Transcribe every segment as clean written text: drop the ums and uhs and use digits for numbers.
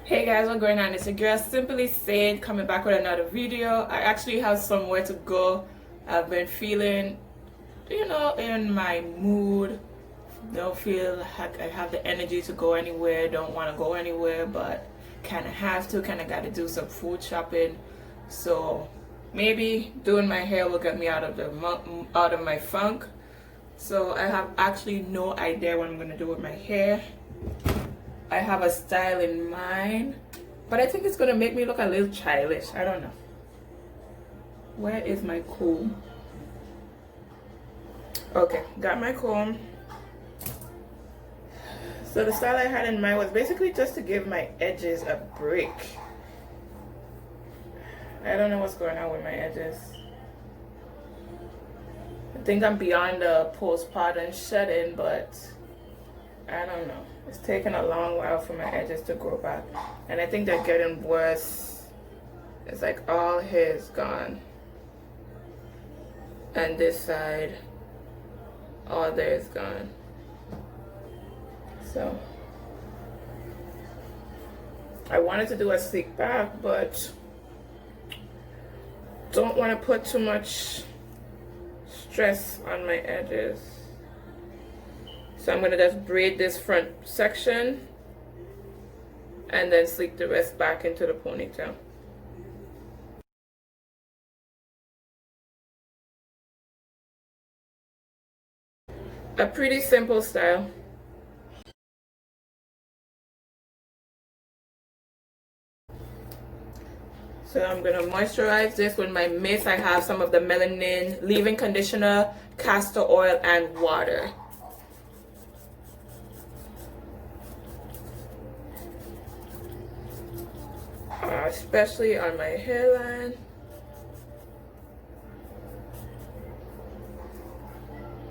Hey guys, what's going on? It's your girl Simply Said coming back with another video. I actually have somewhere to go. I've been feeling, in my mood. Don't feel like I have the energy to go anywhere, don't want to go anywhere, but kind of have to, kind of got to do some food shopping. So maybe doing my hair will get me out of my funk. So I have actually no idea what I'm going to do with my hair. I have a style in mind, but I think it's gonna make me look a little childish. I don't know. Where is my comb? Okay, got my comb. So the style I had in mind was basically just to give my edges a break. I don't know what's going on with my edges. I think I'm beyond the postpartum shedding, but I don't know. It's taken a long while for my edges to grow back, and I think they're getting worse. It's like all hair's gone, and this side, all there is gone. So I wanted to do a sleek back, but don't want to put too much stress on my edges. So I'm gonna just braid this front section and then sleek the rest back into the ponytail. A pretty simple style. So I'm gonna moisturize this with my mist. I have some of the melanin leave-in conditioner, castor oil, and water. Especially on my hairline.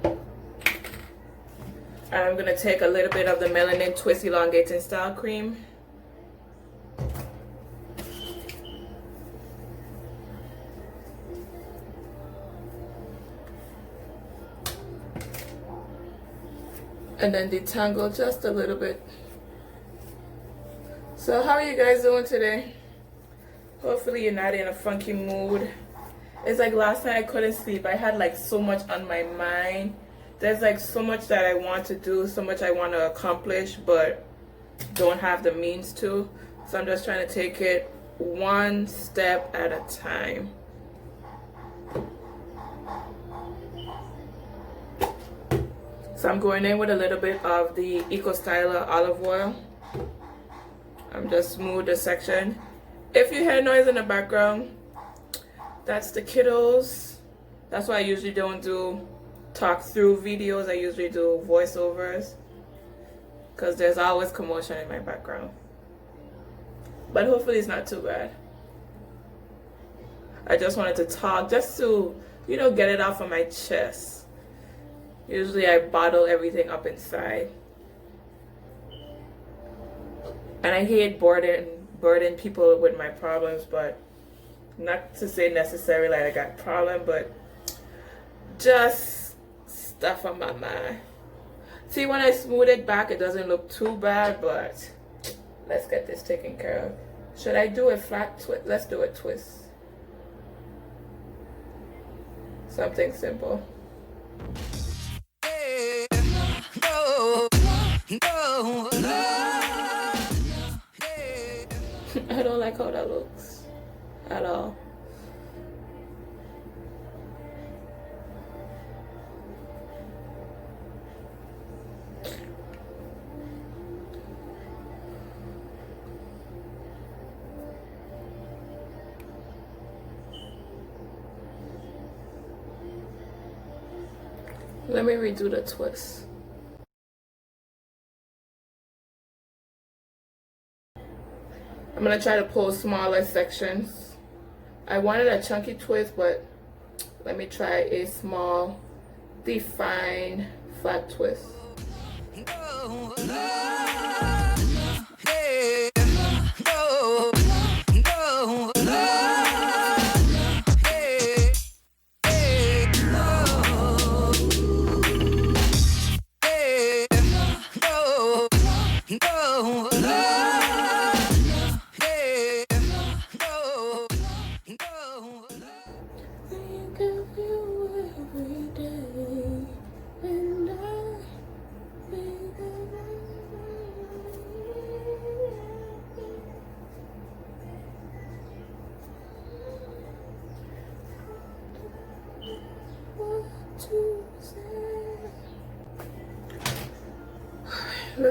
And I'm going to take a little bit of the Melanin Twist Elongating Style Cream. And then detangle just a little bit. So how are you guys doing today? Hopefully you're not in a funky mood. It's like last night I couldn't sleep. I had like so much on my mind. There's like so much that I want to do, so much I want to accomplish, but don't have the means to. So I'm just trying to take it one step at a time. So I'm going in with a little bit of the Eco Styler olive oil. I'm just smooth the section. If you hear noise in the background, that's the kiddos. That's why I usually don't do talk through videos. I usually do voiceovers because there's always commotion in my background. But hopefully it's not too bad. I just wanted to talk just to, get it off of my chest. Usually I bottle everything up inside. And I hate burden people with my problems, but not to say necessarily like I got problem, but just stuff on my mind. See, when I smooth it back, it doesn't look too bad, but let's get this taken care of. Should I do a flat twist? Let's do a twist. Something simple. I don't like how that looks at all. Let me redo the twist. I'm gonna try to pull smaller sections. I wanted a chunky twist, but let me try a small, defined, flat twist.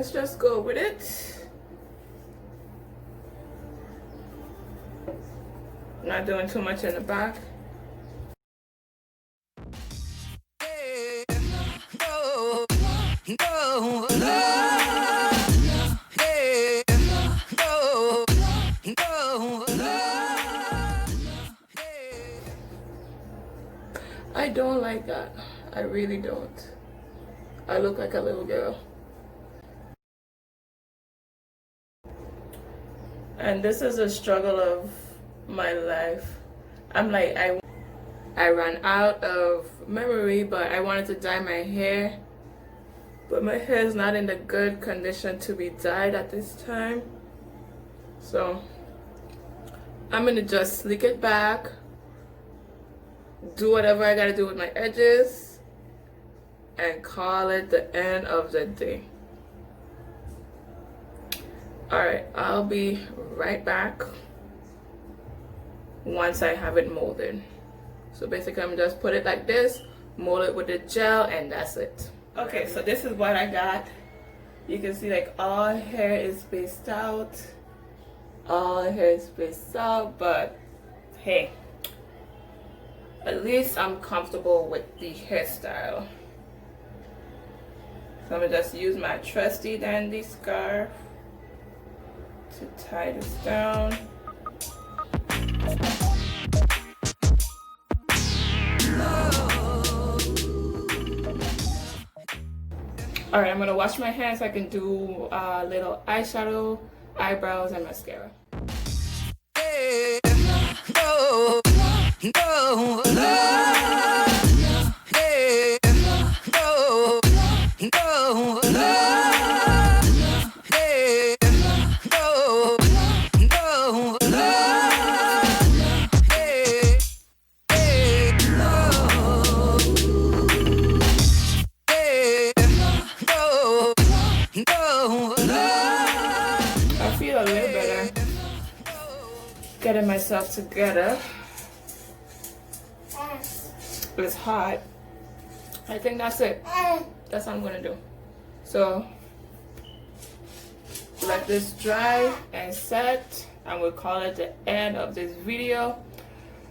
let's just go with it. Not doing too much in the back. I don't like that. I really don't. I look like a little girl. And this is a struggle of my life. I'm like, I ran out of memory, but I wanted to dye my hair. But my hair is not in the good condition to be dyed at this time. So I'm gonna just slick it back, do whatever I gotta do with my edges, and call it the end of the day. Alright, I'll be right back once I have it molded. So basically I'm just put it like this, mold it with the gel, and that's it. Okay, so this is what I got. You can see like all hair is spaced out. All hair is spaced out, but hey, at least I'm comfortable with the hairstyle. So I'm gonna just use my trusty dandy scarf to tie this down. Alright, I'm gonna wash my hands so I can do a little eyeshadow, eyebrows, and mascara. I feel a little better getting myself together. It's hot. I think that's it. That's what I'm gonna do. So let this dry and set, and we'll call it the end of this video.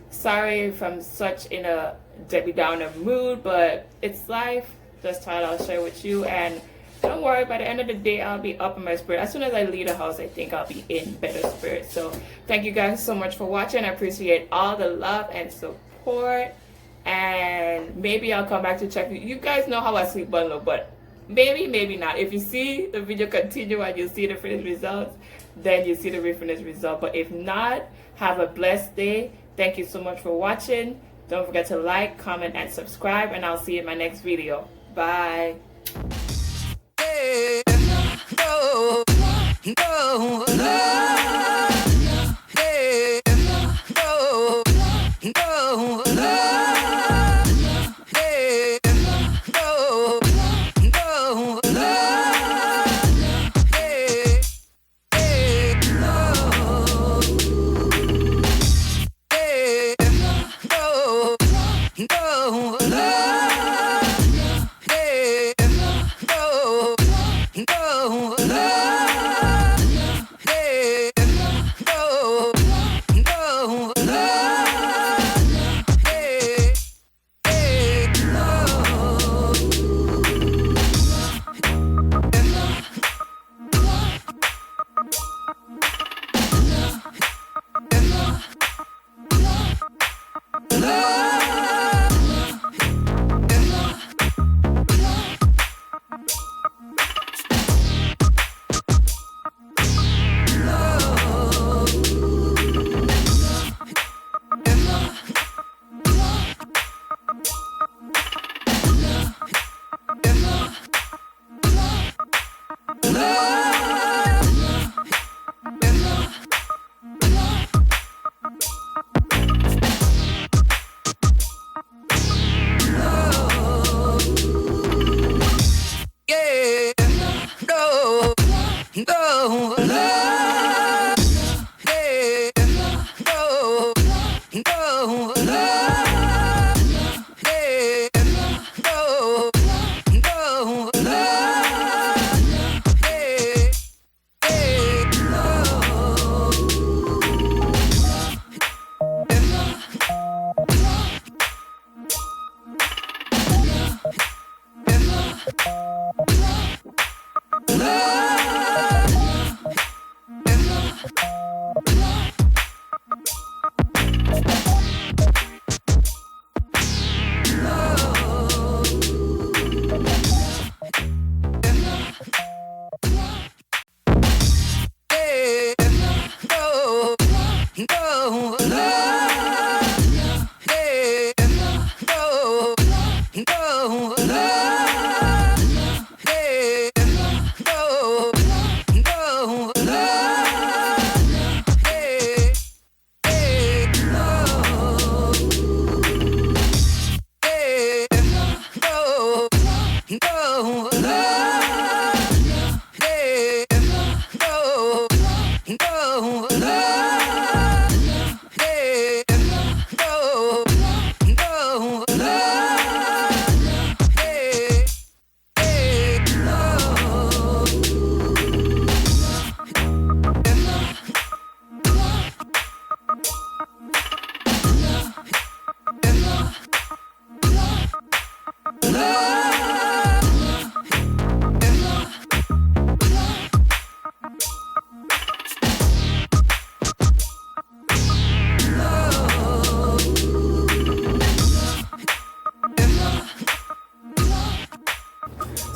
Sorry if I'm such in a Debbie Downer mood, but it's life. Just thought I'll share with you, and don't worry, by the end of the day I'll be up in my spirit. As soon as I leave the house, I think I'll be in better spirit. So thank you guys so much for watching. I appreciate all the love and support, and maybe I'll come back to check you. You guys know how I sleep bundle, but maybe not. If you see the video continue and you see the finished results, then you see the finished result. But if not, have a blessed day. Thank you so much for watching. Don't forget to like, comment, and subscribe, and I'll see you in my next video. Bye.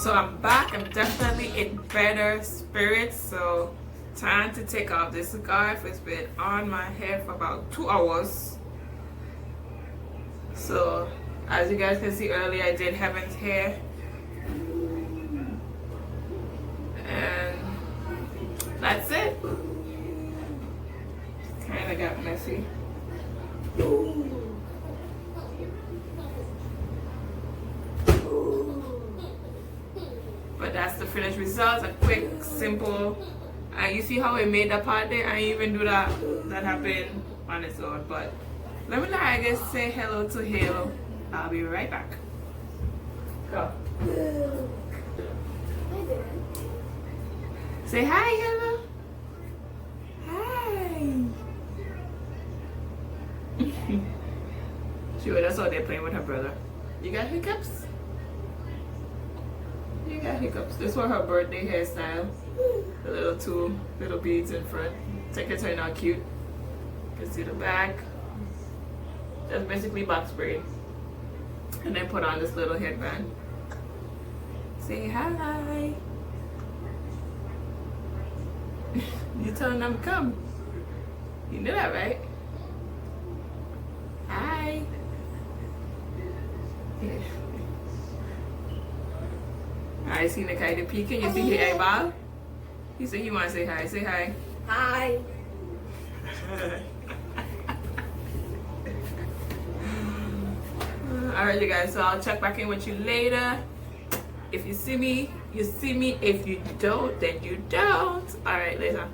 So I'm back. I'm definitely in better spirits. So time to take off this scarf. It's been on my head for about 2 hours. So as you guys can see earlier, I did Heaven's hair. And that's it. Kind of got messy. But that's the finished result. A quick, simple. And you see how I made that part there? I didn't even do that. That happened on its own. But let me I guess say hello to Halo. I'll be right back. Go. Say hi, Halo. Hi. Sure, that's all they're playing with her brother. You got hiccups? You got hiccups. This was her birthday hairstyle. The little two little beads in front. Take it turn out cute. You can see the back. That's basically box braid. And then put on this little headband. Say hi. You telling them to come. You knew that, right? Hi. Yeah. I see the kind of peeking. You see his eyeball? He said he wants to say hi. Say hi. Hi. Alright, you guys. So I'll check back in with you later. If you see me, you see me. If you don't, then you don't. Alright, later.